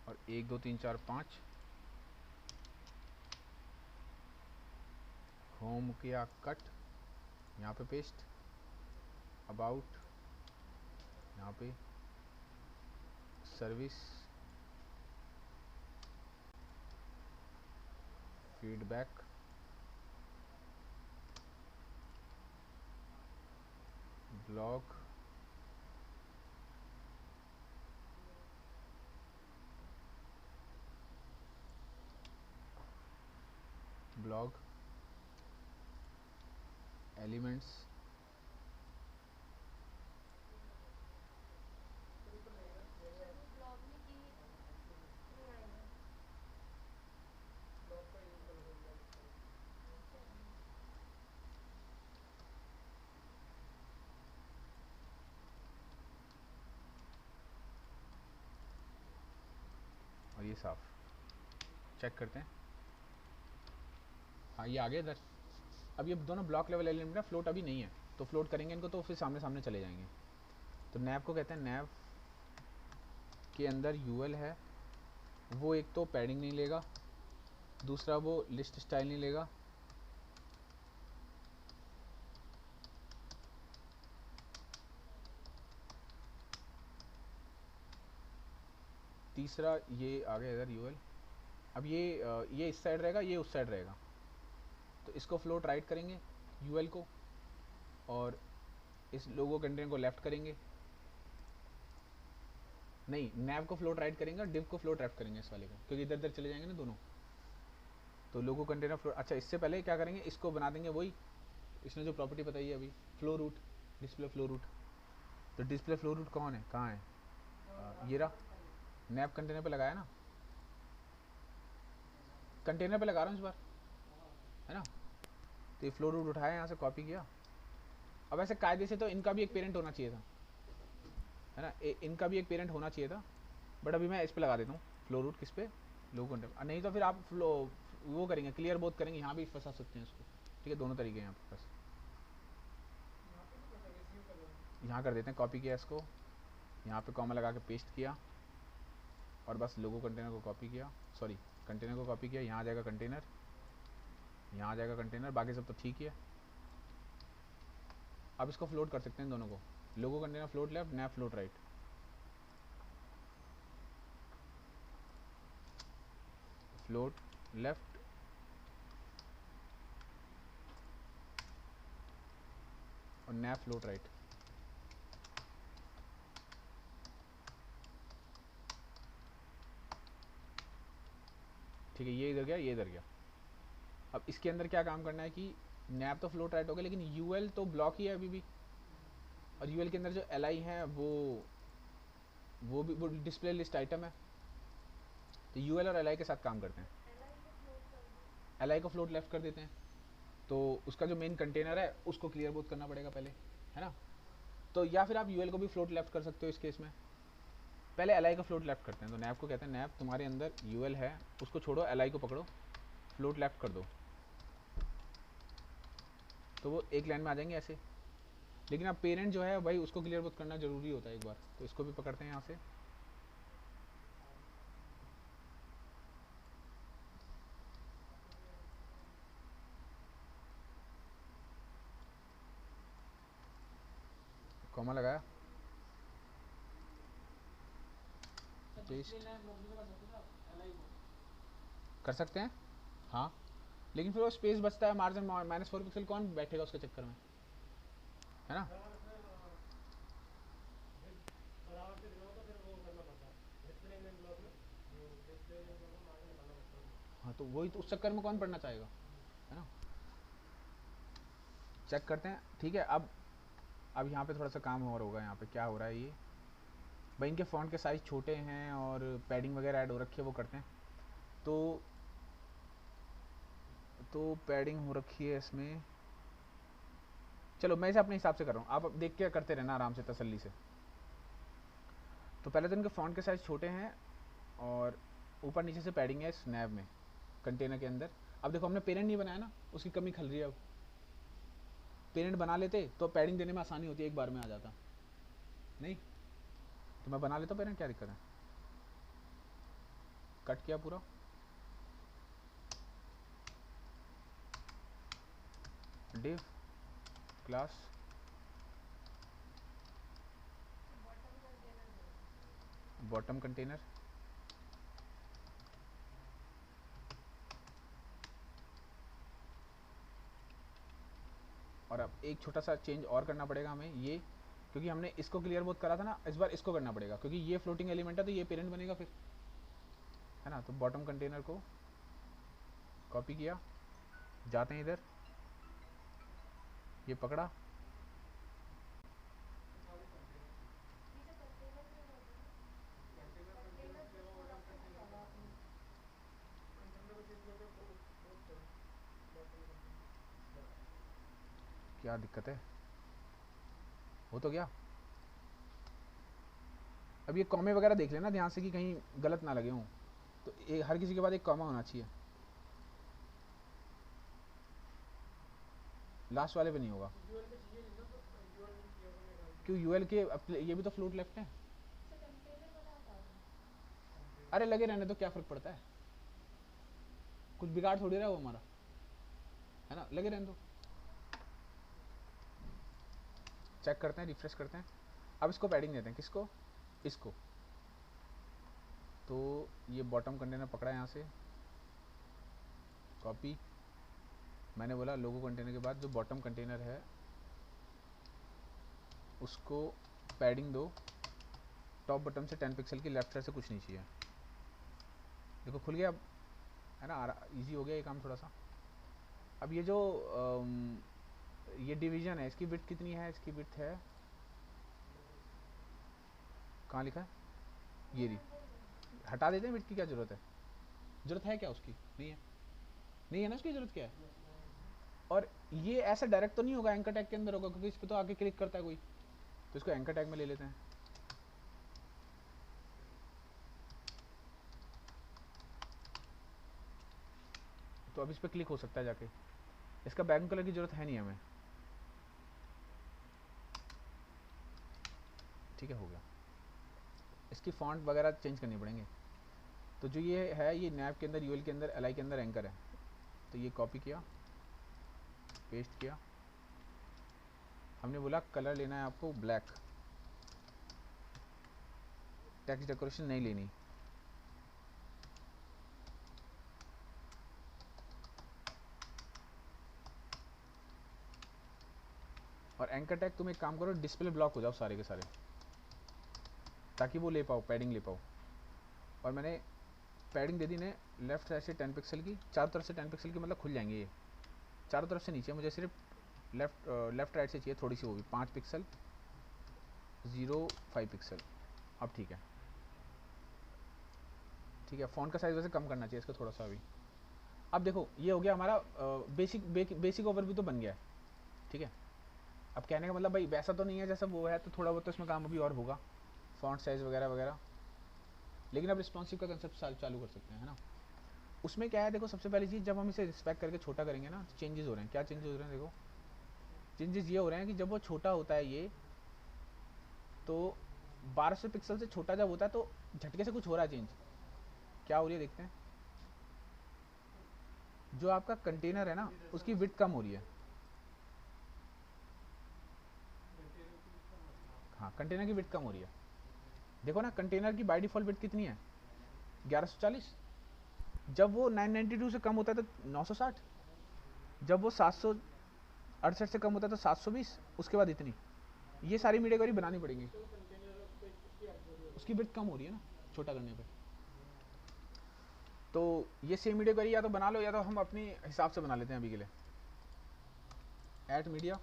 और 1 2 3 4 5 होम किया कट, यहाँ पे पेस्ट, अबाउट, यहाँ पे service, feedback, block block elements triple रहेगा सर वो ब्लॉक में ई नहीं आएगा। ब्लॉक का यूज करना पड़ेगा इसका। नीचे आएगा। और ये साफ चेक करते हैं। हाँ ये आ गया इधर। अब ये दोनों ब्लॉक लेवल एलिमेंट है, फ्लोट अभी नहीं है, तो फ्लोट करेंगे इनको तो फिर सामने सामने चले जाएंगे। तो नैव को कहते हैं, नैव के अंदर यूएल है, वो एक तो पैडिंग नहीं लेगा, दूसरा वो लिस्ट स्टाइल नहीं लेगा, तीसरा ये आ गया इधर यूएल। अब ये इस साइड रहेगा, ये उस साइड रहेगा, तो इसको फ्लोट राइट करेंगे यूएल को, और इस लोगो कंटेनर को लेफ्ट करेंगे। नहीं, नैव को फ्लोट राइट करेंगे और डिव को फ्लोट लेफ्ट करेंगे इस वाले को, क्योंकि इधर इधर चले जाएंगे ना दोनों। तो लोगो कंटेनर फ्लोट, अच्छा इससे पहले क्या करेंगे, इसको बना देंगे वही इसने जो प्रॉपर्टी बताई है अभी, flow root, display flow root. तो डिस्प्ले फ्लो रूट कौन है, कहाँ है, ये रहा, नैव कंटेनर पे लगाया ना, कंटेनर पे लगा रहा हूँ इस बार, है ना। तो ये फ्लो रूट उठाया, यहाँ से कॉपी किया। अब ऐसे कायदे से तो इनका भी एक पेरेंट होना चाहिए था, है ना, इनका भी एक पेरेंट होना चाहिए था, बट अभी मैं इस पे लगा देता हूँ फ्लो रूट, किस पे, लोगो कंटेनर। नहीं तो फिर आप फ्लो वो करेंगे, क्लियर बोथ करेंगे, यहाँ भी फंसा सकते हैं इसको। ठीक है, दोनों तरीके हैं यहाँ पे, बस यहाँ पे नहीं फंसेंगे, सीव कर देंगे। यहाँ कर देते हैं, कॉपी किया इसको, यहाँ पे कॉमा लगा के पेस्ट किया, और बस लोगो कंटेनर को कॉपी किया, सॉरी कंटेनर को कॉपी किया, यहाँ आ जाएगा कंटेनर, यहाँ आ जाएगा कंटेनर, बाकी सब तो ठीक ही है। अब इसको फ्लोट कर सकते हैं दोनों को, लोगो कंटेनर फ्लोट लेफ्ट, नैव फ्लोट राइट। फ्लोट लेफ्ट और नैव फ्लोट राइट। ठीक है, ये इधर गया, ये इधर गया। अब इसके अंदर क्या काम करना है कि नैव तो फ्लोट राइट हो गया, लेकिन यूएल तो ब्लॉक ही है अभी भी, और यूएल के अंदर जो एल है वो भी वो डिस्प्ले लिस्ट आइटम है। तो यूएल और एल के साथ काम करते हैं, एलआई को फ्लोट कर दो। एल को फ्लोट लेफ्ट कर देते हैं, तो उसका जो मेन कंटेनर है उसको क्लियर बोथ करना पड़ेगा पहले, है ना। तो या फिर आप यूएल को भी फ्लोट लेफ्ट कर सकते हो इस केस में। पहले एल का फ्लोट लेफ्ट करते हैं, तो नैव को कहते हैं, नैव तुम्हारे अंदर यूएल है, उसको छोड़ो, एल को पकड़ो, फ्लोट लेफ्ट कर दो, तो वो एक लाइन में आ जाएंगे ऐसे। लेकिन अब पेरेंट जो है भाई उसको क्लियर बोथ करना जरूरी होता है एक बार, तो इसको भी पकड़ते हैं यहाँ से। कॉमा लगाया, पेस्ट कर सकते हैं, हाँ। लेकिन फिर वो स्पेस बचता है, मार्जिन -4 पिक्सल कौन बैठेगा उसके चक्कर में, है ना। अगर बराबर से दिखाओ तो फिर वो करना पड़ता है, डिस्प्ले में ब्लॉक में, डिस्प्ले में ब्लॉक में मार्जिन निकालना पड़ता है। हाँ तो वही तो, उस चक्कर में कौन पढ़ना चाहेगा, है ना। चेक करते हैं, ठीक है। अब यहाँ पे थोड़ा सा काम और होगा, यहाँ पे क्या हो रहा है, ये भाई इनके फ़ॉन्ट के साइज़ छोटे हैं और पैडिंग वगैरह ऐड हो रखी है, वो करते हैं। तो पैडिंग हो रखी है इसमें, चलो मैं इसे अपने हिसाब से कर रहा हूँ, आप देख के करते रहना आराम से तसल्ली से। तो पहले तो इनके फ़ॉन्ट के साइज़ छोटे हैं और ऊपर नीचे से पैडिंग है इस नैव में, कंटेनर के अंदर। अब देखो हमने पेरेंट नहीं बनाया ना, उसकी कमी खल रही है। अब पेरेंट बना लेते तो पैडिंग देने में आसानी होती है, एक बार में आ जाता। नहीं तो मैं बना लेता हूँ पेरेंट, क्या दिक्कत है। कट किया पूरा, डिव क्लास, बॉटम कंटेनर दो। बॉटम कंटेनर, और अब एक छोटा सा चेंज और करना पड़ेगा हमें, ये क्योंकि हमने इसको क्लियर बहुत करा था ना, इस बार इसको करना पड़ेगा क्योंकि ये फ्लोटिंग एलिमेंट है तो ये पेरेंट बनेगा फिर, है ना। तो बॉटम कंटेनर को कॉपी किया, जाते हैं इधर, ये पकड़ा, ये जो कंटेनर में बोल रहे हैं कंटेनर कंटेनर के कुछ वो और बटन आपने कंटेनर निकाला आपने। कंटेनर को चेंज करके बहुत करो बटन कंटेनर। क्या दिक्कत है, हो तो गया। अब ये कॉमे वगैरह देख लेना ध्यान से कि कहीं गलत ना लगे हों, तो हर किसी के बाद एक कॉमा होना चाहिए, लास्ट वाले पे नहीं होगा। यूएल पे चाहिए नहीं ना, तो यूएल नहीं किया तो निकाल क्यों यूएल के ये भी तो फ्लोट लेफ्ट है। सर कंटेनर वाला हटा दो। कंटेनर। अरे लगे रहने तो क्या फ़र्क पड़ता है, कुछ बिगाड़ थोड़ी रहा है वो हमारा, है ना, लगे रहने दो। चेक करते हैं, रिफ्रेश करते हैं। अब इसको पैडिंग देते हैं, किसको, इसको। तो ये बॉटम कंटेनर पकड़ा यहाँ से, कॉपी, मैंने बोला लोगो कंटेनर के बाद जो बॉटम कंटेनर है उसको पैडिंग दो, टॉप बटन से 10 पिक्सल की, लेफ्ट साइड से कुछ नहीं चाहिए। देखो खुल गया अब, है ना, इजी हो गया ये काम थोड़ा सा। अब ये जो ये डिवीजन है, इसकी विड्थ कितनी है, इसकी विड्थ है, कहाँ लिखा है, ये रही, मैं बोल रही हूँ हटा देते हैं, विड्थ की क्या ज़रूरत है, ज़रूरत है क्या उसकी, नहीं है, नहीं है ना उसकी ज़रूरत, क्या है। और ये ऐसा डायरेक्ट तो नहीं होगा, एंकर टैग के अंदर होगा क्योंकि इस पर तो आके क्लिक करता है कोई, तो इसको एंकर टैग में ले लेते हैं। तो अब इस पर क्लिक हो सकता है जाके, इसका बैकग्राउंड कलर की ज़रूरत है नहीं हमें, ठीक है, हो गया। इसकी फॉन्ट वगैरह चेंज करनी पड़ेंगे। तो जो ये है, ये नैप के अंदर, यूएल के अंदर, एलआई के अंदर एंकर है, तो ये कॉपी किया, पेस्ट किया, हमने बोला कलर लेना है आपको ब्लैक, टेक्स्ट डेकोरेशन नहीं लेनी, और एंकर टैग तुम एक काम करो, डिस्प्ले ब्लॉक हो जाओ सारे के सारे, ताकि वो ले पाओ, पैडिंग ले पाओ। और मैंने पैडिंग दे दी ने लेफ्ट साइड से 10 पिक्सल की, चारों तरफ से 10 पिक्सल की, मतलब खुल जाएंगे ये, चारों तरफ से नीचे, मुझे सिर्फ लेफ्ट राइट से चाहिए थोड़ी सी, वो भी 5 पिक्सल, 0.5 पिक्सल। अब ठीक है, ठीक है, फ़ॉन्ट का साइज़ वैसे कम करना चाहिए इसको थोड़ा सा अभी। अब देखो ये हो गया हमारा बेसिक ओवरव्यू तो बन गया है, ठीक है। अब कहने का मतलब भाई वैसा तो नहीं है जैसा वो है, तो थोड़ा बहुत तो इसमें काम अभी और होगा, फ़ॉन्ट साइज़ वगैरह वगैरह, लेकिन अब रिस्पॉन्सिव का कंसेप्ट चालू कर सकते हैं, है ना। उसमें क्या है, देखो सबसे पहली चीज़, जब हम इसे रिस्पेक्ट करके छोटा करेंगे ना, तो चेंजेस हो रहे हैं, क्या चेंजेस हो रहे हैं, देखो चेंजेस ये हो रहे हैं कि जब वो छोटा होता है ये, तो 1200 पिक्सल से छोटा जब होता है तो झटके से कुछ हो रहा है चेंज, क्या हो रही है देखते हैं। जो आपका कंटेनर है ना उसकी विड्थ कम हो रही है, कंटेनर की भी कम हो रही है। हाँ कंटेनर की विड्थ कम हो रही है। देखो ना कंटेनर की बाय डिफ़ॉल्ट विड्थ कितनी है, 1140, जब वो 992 से कम होता है तो 960, जब वो 768 से कम होता है तो 720, उसके बाद इतनी, ये सारी मीडिया क्वेरी बनानी पड़ेंगी, तो कंटेनर उसकी एब्जॉर्ब हो उसकी विड्थ कम हो रही है ना छोटा करने पे। तो ये सेम मीडिया क्वेरी या तो बना लो या तो हम अपने हिसाब से बना लेते हैं अभी के लिए। ऐड मीडिया,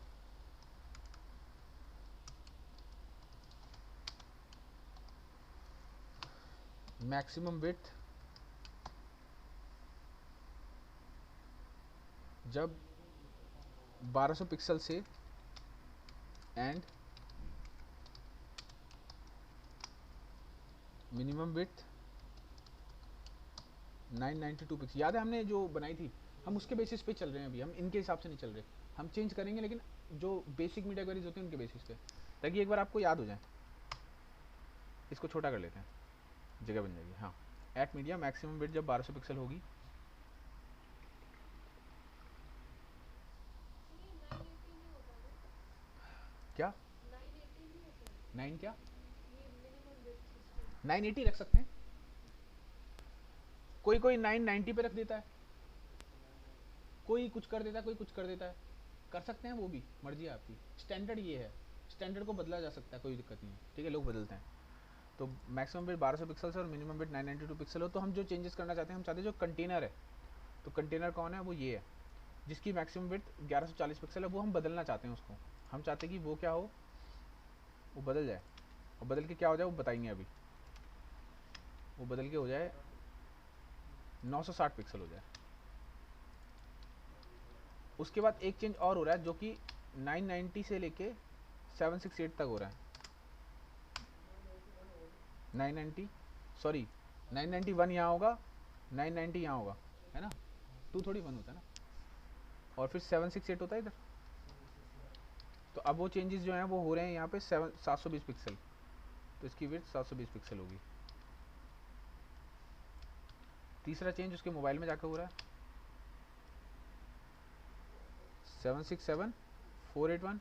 मैक्सिमम विड्थ जब 1200 पिक्सल से, एंड मिनिमम विड्थ 992 पिक्सल। याद है हमने जो बनाई थी, हम उसके बेसिस पे चल रहे हैं अभी, हम इनके हिसाब से नहीं चल रहे, हम चेंज करेंगे लेकिन जो बेसिक मीडिया क्वेरीज होती हैं उनके बेसिस पे, ताकि एक बार आपको याद हो जाए। इसको छोटा कर लेते हैं, जगह बन जाएगी, हाँ। एट मीडिया मैक्सिमम विड्थ जब 1200 पिक्सल होगी, ये 980 नहीं होता ना, क्या 980 नहीं होता 9 क्या, ये मिनिमम विड्थ सिस्टम। 980 रख सकते हैं, कोई कोई 990 पे रख देता है, कोई कुछ कर देता है, कोई कुछ कर देता है, कर सकते हैं, वो भी मर्जी है आपकी। स्टैंडर्ड ये है, स्टैंडर्ड को बदला जा सकता है, कोई दिक्कत नहीं है, ठीक है, लोग बदलते हैं। तो मैक्सिमम बिट 1200 पिक्सल और मिनिमम बिट 992 पिक्सल हो। तो हम जो चेंजेस करना चाहते हैं, हम चाहते हैं जो कंटेनर है, तो कंटेनर कौन है, वो ये है जिसकी मैक्सिमम बिट 1140 पिक्सल है, वो हम बदलना चाहते हैं उसको। हम चाहते हैं कि वो क्या हो, वो बदल जाए। और बदल के क्या हो जाए वो बताएंगे अभी। वो बदल के हो जाए 960 पिक्सल हो जाए। उसके बाद एक चेंज और हो रहा है जो कि 990 से लेके 768 तक हो रहा है। 990 सॉरी 991 यहाँ होगा, 990 यहाँ होगा, है ना, 2 थोड़ी 1 होता है ना, और फिर 768 होता है इधर। तो अब वो चेंजेस जो हैं वो हो रहे हैं यहाँ पे 720 पिक्सल, तो इसकी विड्थ 720 पिक्सल होगी। तीसरा चेंज उसके मोबाइल में जाकर हो रहा है 767481,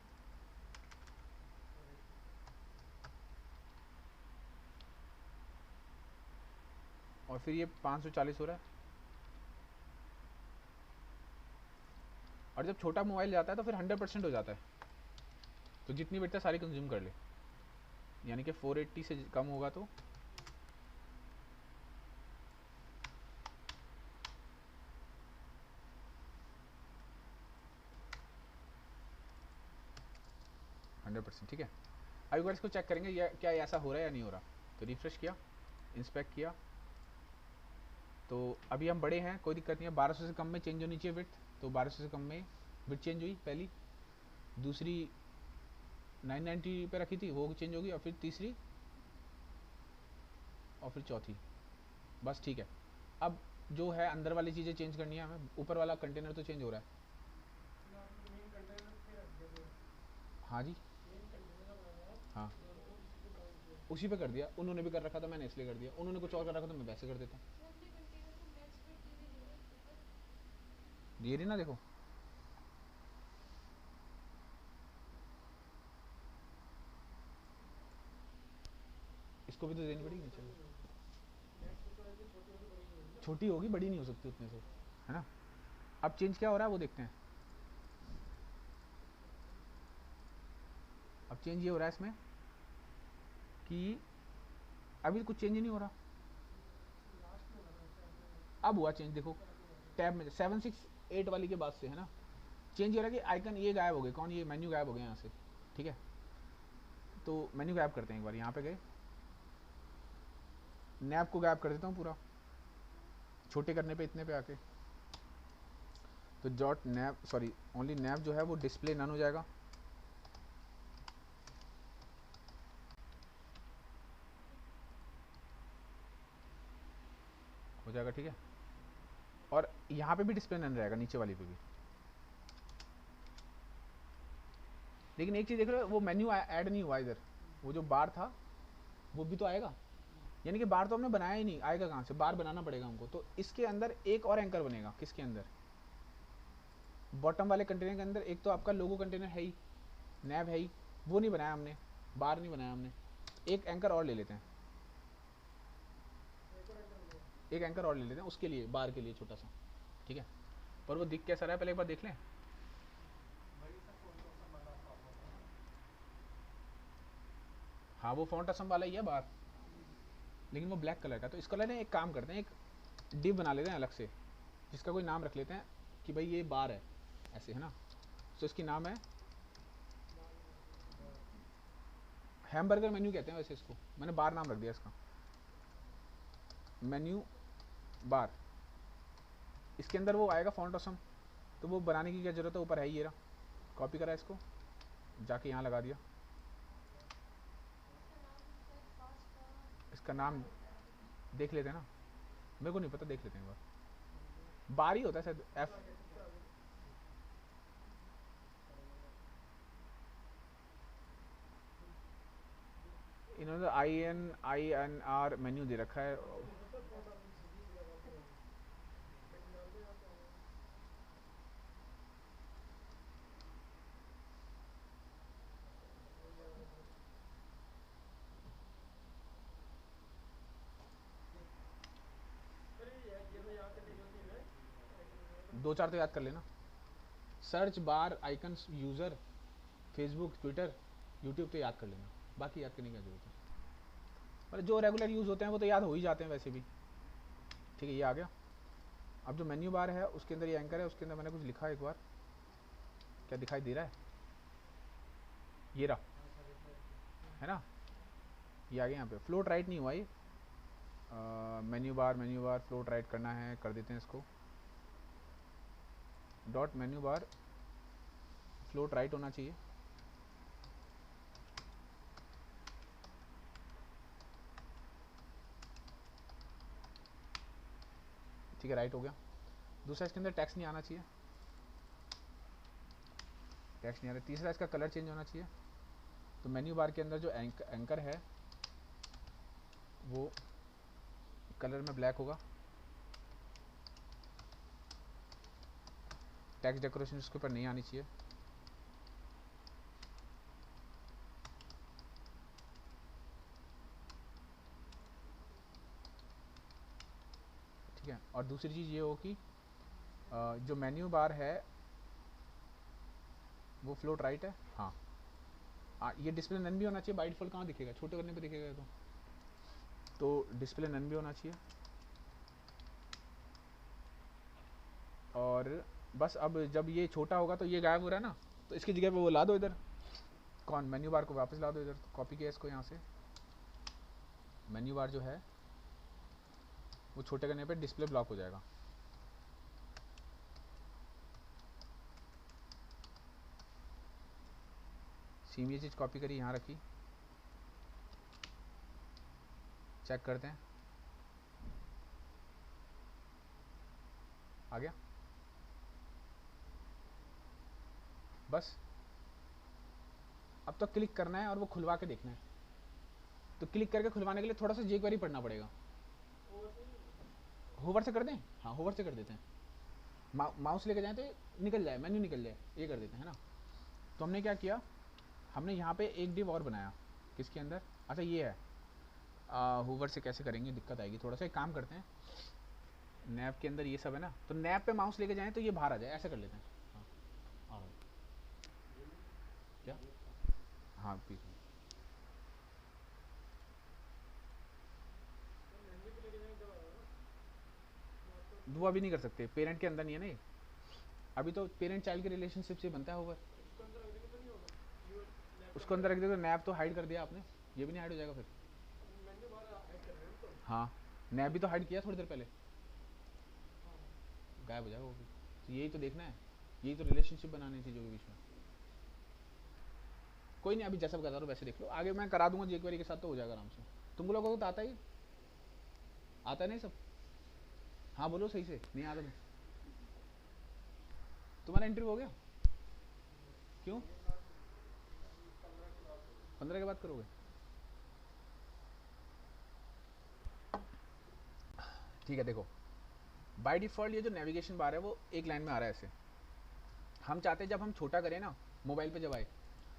और फिर ये 540 हो रहा है। और जब छोटा मोबाइल जाता है तो फिर 100% हो जाता है, तो जितनी बिट है सारी कंज्यूम कर ले, यानी कि 480 से कम होगा तो हंड्रेड परसेंट, ठीक है। अब एक बार इसको चेक करेंगे या क्या ऐसा हो रहा है या नहीं हो रहा। तो रिफ्रेश किया, इंस्पेक्ट किया, तो अभी हम बड़े हैं, कोई दिक्कत नहीं है। 1200 से कम में चेंज होनी चाहिए विड्थ, तो 1200 से कम में विड्थ चेंज हुई पहली, दूसरी 990 पे रखी थी वो चेंज होगी, और फिर तीसरी, और फिर चौथी, बस ठीक है। अब जो है अंदर वाली चीज़ें चेंज करनी है हमें, ऊपर वाला कंटेनर तो चेंज हो रहा है। मेन कंटेनर पे रख दिया पूरा, हाँ जी, मेन कंटेनर बनाया हाँ, और उसी पे काम किया। उसी पे कर दिया, उन्होंने भी कर रखा था, मैंने इसलिए कर दिया, उन्होंने कुछ और कर रखा तो मैं वैसे कर देता। सर अपने कंटेनर को मैक्स बिट दे दीजिएगा ऊपर। ये रही ना, देखो इसको भी तो देनी पड़ेगी नीचे से। नेक्स्ट तो ऐसे छोटी होगी बड़ी होगी ना। छोटी होगी, बड़ी नहीं हो सकती उतने से, है ना। अब चेंज क्या हो रहा है वो देखते हैं। अब चेंज ये हो रहा है इसमें कि अभी कुछ चेंज ही नहीं हो रहा। लास्ट में लगा है अब हुआ चेंज, देखो टैब में 768 वाली के बाद से, है ना, चेंज हो रहा है कि आइकन ये गायब हो गए, कौन, ये मेन्यू गायब हो गए यहाँ से, ठीक है। तो मेन्यू गायब करते हैं, एक बार यहाँ पे गए, नैब को गायब कर देता हूँ पूरा, छोटे करने पे इतने पे आके। तो डॉट नैब, सॉरी ओनली नैब जो है वो डिस्प्ले नन हो जाएगा। हो जाएगा, ठीक है। और यहाँ पे भी डिस्प्ले नन रहेगा, नीचे वाली पे भी। लेकिन एक चीज़ देख रहे हो, वो मेन्यू ऐड नहीं हुआ इधर, वो जो बार था वो भी तो आएगा, यानी कि बार तो हमने बनाया ही नहीं, आएगा कहाँ से, बार बनाना पड़ेगा हमको। तो इसके अंदर एक और एंकर बनेगा, किसके अंदर, बॉटम वाले कंटेनर के अंदर। एक तो आपका लोगो कंटेनर है ही, नैब है ही, वो नहीं बनाया हमने, बार नहीं बनाया हमने। एक एंकर और ले लेते हैं, एक और एंटर हो गया। एक एंकर और ले लेते हैं उसके लिए, बार के लिए छोटा सा, ठीक है। पर वो दिख कैसा रहा है पहले एक बार देख लें। वही सब फोन तो सब वाला प्रॉब्लम है। हाँ वो फॉन्ट असम वाला ही है बार, लेकिन वो ब्लैक कलर का। तो इसको लेते हैं, एक काम करते हैं, एक डिव बना लेते हैं अलग से, जिसका कोई नाम रख लेते हैं कि भाई ये बार है, ऐसे, है ना। तो इसकी नाम है हैमबर्गर मेन्यू कहते हैं वैसे इसको, मैंने बार नाम रख दिया इसका, मेन्यू बार। इसके अंदर वो आएगा फॉन्ट ऑसम, तो वो बनाने की क्या ज़रूरत है, ऊपर है ही ये रहा, कॉपी करा इसको, जाके यहाँ लगा दिया। इसका नाम शायद पास्ता इसका नाम देख लेते हैं ना, मेरे को नहीं पता, देख लेते हैं एक बार। बार ही होता है शायद, एफ, इसका आगे इन्होंने INR मेन्यू दे रखा है। सब फोन आप सीधी सीधा काम करेंगे। लेकिन नाम में आप अरे यार ये तो याद करने की जरूरत नहीं है। दो चार तो याद कर लेना। Search bar icons user, Facebook, Twitter, YouTube तो याद कर लेना, बाकी याद करने की जरूरत है। मतलब जो रेगुलर यूज़ होते हैं वो तो याद हो ही जाते हैं वैसे भी। ठीक है, ये आ गया। अब जो मेन्यू बार है उसके अंदर ये एंकर है, उसके अंदर मैंने कुछ लिखा है, एक बार क्या दिखाई दे रहा है, ये रहा, है ना, ये आ गया यहाँ पे। फ्लोट राइट नहीं हुआ ये, मेन्यू बार फ्लोट राइट करना है, कर देते हैं इसको। Dot menu bar float right होना चाहिए। ठीक है, राइट हो गया। दूसरा, इसके अंदर टेक्स्ट नहीं आना चाहिए, टेक्स्ट नहीं आ रहा। तीसरा, इसका कलर चेंज होना चाहिए। तो मेन्यू बार के अंदर जो एंकर है वो कलर में ब्लैक होगा। टेक्स्ट डेकोरेशन इसके ऊपर नहीं आनी चाहिए। ठीक है, और दूसरी चीज़ ये हो कि जो मेन्यू बार है वो फ्लोट राइट है। हाँ, ये डिस्प्ले नन भी होना चाहिए। बाय डिफ़ॉल्ट कहाँ दिखेगा, छोटे करने पे दिखेगा तो डिस्प्ले नन भी होना चाहिए। और बस अब जब ये छोटा होगा तो ये गायब हो रहा है ना, तो इसकी जगह पे वो ला दो इधर, कौन, मेन्यू बार को वापस ला दो इधर। तो कॉपी किया इसको यहाँ से, मेन्यू बार जो है वो छोटे करने पे डिस्प्ले ब्लॉक हो जाएगा। सेम ये चीज़ कॉपी करी, यहाँ रखी, चेक करते हैं, आ गया। बस अब तो क्लिक करना है और वो खुलवा के देखना है। तो क्लिक करके खुलवाने के लिए थोड़ा सा jQuery पढ़ना पड़ेगा। होवर से कर दें, हाँ होवर से कर देते हैं। माउस लेके जाएं तो निकल जाए, मेन्यू निकल जाए, ये कर देते हैं ना। तो हमने क्या किया, हमने यहाँ पे एक डिव और बनाया, किसके अंदर, अच्छा ये है, होवर से कैसे करेंगे, दिक्कत आएगी थोड़ा सा। एक काम करते हैं, नैप के अंदर ये सब है ना, तो नैप पे माउस लेके जाएं तो ये बाहर आ जाए, ऐसा कर लेते हैं। हाँ, आ रहा है। क्या, हाँ प्लीज। दुआ भी नहीं कर सकते, पेरेंट के अंदर नहीं है ना ये, अभी तो पेरेंट चाइल्ड के रिलेशनशिप से बनता है होवर। उसको अंदर रख दे तो नैप तो हाइड कर दिया आपने, ये भी नहीं हाइड हो जाएगा फिर। हाँ, नैप भी तो हाइड किया थोड़ी देर पहले, गायब हो जाएगा वो भी। तो यही तो देखना है, यही तो रिलेशनशिप बनानी थी जो के बीच में। कोई नहीं, अभी जैसा बता रहा हूँ वैसे देख लो, आगे मैं करा दूंगा jQuery के साथ तो हो जाएगा आराम से। तुम लोगों को तो आता ही, आता नहीं सब, हाँ बोलो सही से, नहीं आता तो तुम्हारा इंटरव्यू हो गया, क्यों 15 के बाद करोगे। ठीक है, देखो बाय डिफ़ॉल्ट ये जो नेविगेशन बार है वो एक लाइन में आ रहा है ऐसे। हम चाहते हैं जब हम छोटा करें ना मोबाइल पे जब आए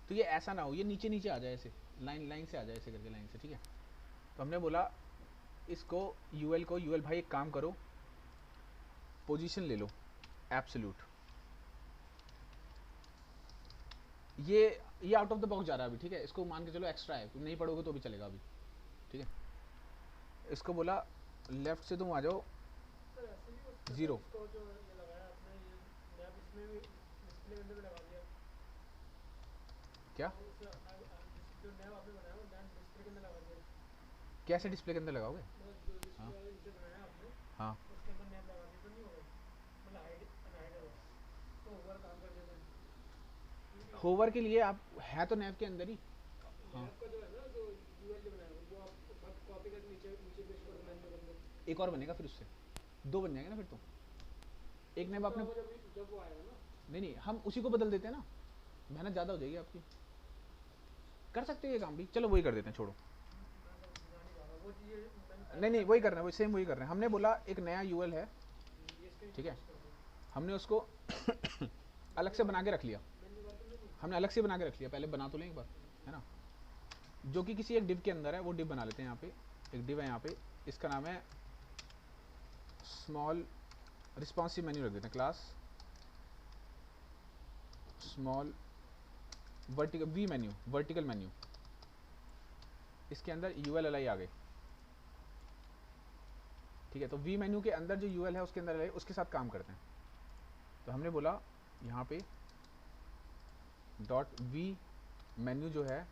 तो ये ऐसा ना हो, ये नीचे नीचे आ जाए ऐसे, लाइन लाइन से आ जाए ऐसे करके, लाइन से। ठीक है, तो हमने बोला इसको यूएल को, यूएल भाई एक काम करो, पोजीशन ले लो एब्सोल्यूट। ये आउट ऑफ द बॉक्स जा रहा है अभी, ठीक है, इसको मान के चलो एक्स्ट्रा है, तुम नहीं पढ़ोगे तो भी चलेगा अभी। ठीक है, इसको बोला लेफ्ट से तुम आ जाओ सर ऐसे भी हो 0। इसको जो ये लगाया आपने, ये नैप इसमें भी डिस्प्ले विंडो में लगा दिया। क्या, तो उसे जो नैप आपने बनाया वो नैप डिस्प्ले के अंदर लगा दिया। कैसे डिस्प्ले के अंदर लगाओगे। मतलब जो हाँ डिस्प्ले वाले नीचे बनाया आपने हाँ, उसके अंदर नैप लगा दिया तो नहीं होगा, मतलब हाइड अनहाइड होगा तो ओवर काम कर देता है। होवर के लिए आप है तो नैप के अंदर ही। हाँ, नैप का जो है ना, जो यूएल जो बनाया वो आप कॉपी करके नीचे नीचे पेस्ट कर दो मेन्यू के अंदर। एक और बनेगा फिर उससे, 2 बन जाएंगे ना फिर तो। एक नैप आपने, जब वो आएगा ना, नहीं हम उसी को बदल देते हैं ना, मेहनत ज़्यादा हो जाएगी आपकी। कर सकते हो ये काम भी, चलो वही कर देते हैं, छोड़ो। मैं तो जान नहीं पा रहा वो चीज़। नहीं वही कर रहे हैं, वही सेम वही कर रहे हैं। हमने बोला एक नया यूएल है, ये इसके ठीक है, पेस्ट कर दो हमने उसको अलग से बना के रख लिया, मेन्यू बार में नहीं। हमने अलग से बना के रख लिया, पहले बना तो लें एक बार, है ना, जो कि किसी एक डिव के अंदर है, वो डिव बना लेते हैं। यहाँ पे एक डिव है, यहाँ पे इसका नाम है स्मॉल रिस्पॉन्सिव मेन्यू, रख देते हैं class small vertical V menu, vertical menu, इसके अंदर यूएल एल आई आ गए। ठीक है, तो वी मेन्यू के अंदर जो यूएल है उसके अंदर एल आई, उसके साथ काम करते हैं। तो हमने बोला यहाँ पे डॉट वी मेन्यू जो है,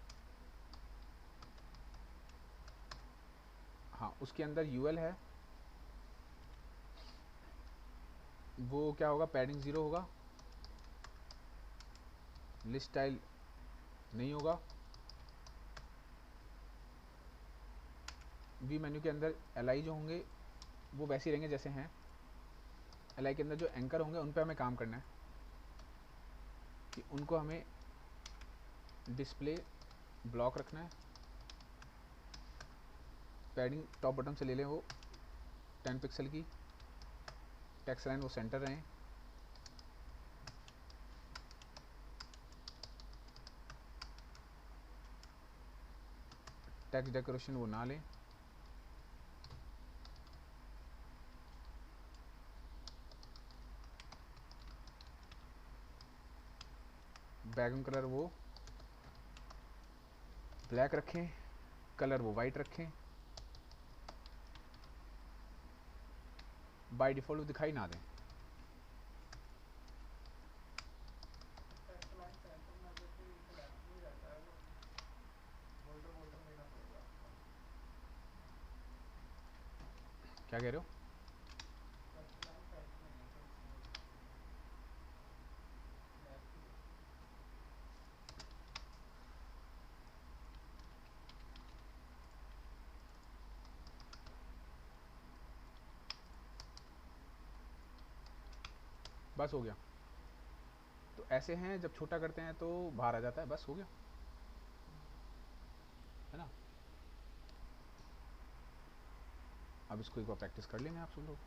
हाँ उसके अंदर यूएल है, वो क्या होगा, पैडिंग 0 होगा, लिस्ट स्टाइल नहीं होगा। वी मेन्यू के अंदर एल आई जो होंगे वो वैसे ही रहेंगे जैसे हैं। एल आई के अंदर जो एंकर होंगे उन पे हमें काम करना है कि उनको हमें डिस्प्ले ब्लॉक रखना है। पैडिंग टॉप बटन से ले लें वो 10 पिक्सल की, टेक्स्ट लाइन वो सेंटर रहें। टेक्स्ट डेकोरेशन वो ना लें। बैकग्राउंड कलर वो ब्लैक रखें, कलर वो वाइट रखें, बाय डिफ़ॉल्ट वो दिखाई ना दें। टेक्स्ट लाइन सेंटर में जैसे इसे लेफ्ट में ही रहता है वो, बोल्डर बोल्डर लेना पड़ेगा आपको। क्या कह रहे हो? टेक्स्ट लाइन सेंटर में है सर, इसलिए लेफ्ट ही है। बस हो गया। तो ऐसे हैं, जब छोटा करते हैं तो बाहर आ जाता है, बस हो गया, है ना। अब इसको एक बार प्रैक्टिस कर लेंगे आप सब लोग।